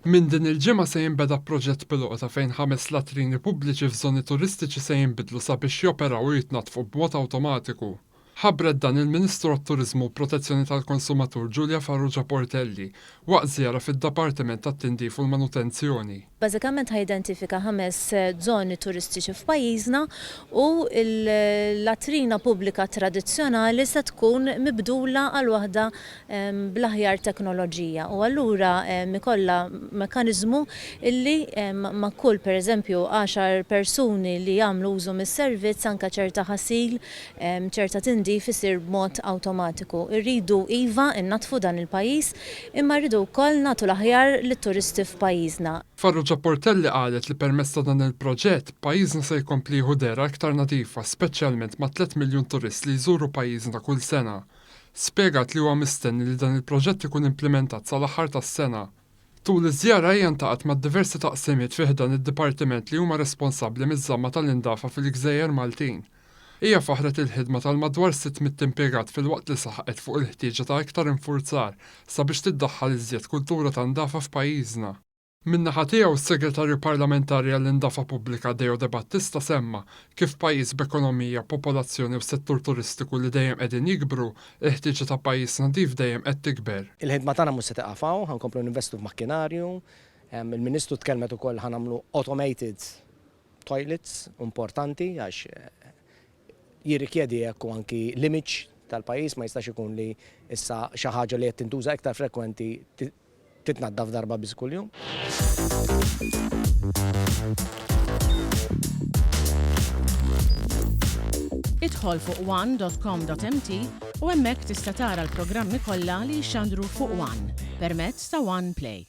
Min din il-ġimgħa se jinbeda proġett pilota fejn 5 latrini pubbliċi f'żoni turistiċi se jinbidlu sabiex joperaw u jitnatfu b'mod awtomatiku. Ħabbret dan il-Ministru għat-Turiżmu u Protezzjoni tal-Konsumatur Giulia Farrugia Portelli waqt żjara fid-Dipartiment tat-Tindif u l-Manutenzjoni. Bażikament ħajidentifika 5 żoni turistiċi f'pajjiżna u l-latrina pubblika tradizzjonali se tkun mibdula għal waħda bl-aħjar teknoloġija. U allura mikollha mekkaniżmu illi ma' kull pereżempju 10 persuni li jagħmlu użu mis-servizz anke ċerta ħasil, ċerta tindif isir b'mod awtomatiku. Irridu iva innatfu dan il-pajjiż imma rridu wkoll nagħtu l-aħjar lit-turisti f'pajjiżna. Farrugia Portelli qalet li permezz ta' dan il-proġett pajjiżna se jkompli jieħu dera aktar nadifa, speċjalment ma' 3 miljun turist li jżuru pajjiżna kull sena. Spjegat li huwa mistenni li dan il-proġett ikun implementat sal-aħħar tas-sena. Tul iż-żjara hija ntaqgħet ma' diversi taqsimiet fih dan id-dipartiment li huma responsabbli miż-żamma tal-indafa fil-Gżejjer Maltin. Hija faħret il-ħidma tal-madwar 600 impjegat fil-waqt li saħqet fuq il-ħtieġa ta' iktar infurzar sabiex tiddaħħal iżjed kultura ta' ndafa f'pajjiżna. Min-naħa tiegħu s-Segretarju Parlamentari għall-Indafa Pubblika Deo De Battista semma kif pajjiż b'ekonomija, popolazzjoni u settur turistiku li dejjem qegħdin jikbru, il-ħtieġa ta' pajjiż nadif dejjem qed tikber. Il-ħidma tagħna mhux se taqafaw, ħankomplu ninvestu f'makkinarju. Il-Ministru tkellmet ukoll ħanamlu automated toilets importanti għax jirrikjedi jekk anki l-image tal-pajjiż ma jistax ikun li issa xi ħaġa li qed tintuża iktar frekwenti titnaddaf darba biss kuljum. Idħol fuq one.com.mt u hemmhekk tista' tara l-programmi kollha li jxandru fuq One permezz ta' One Play.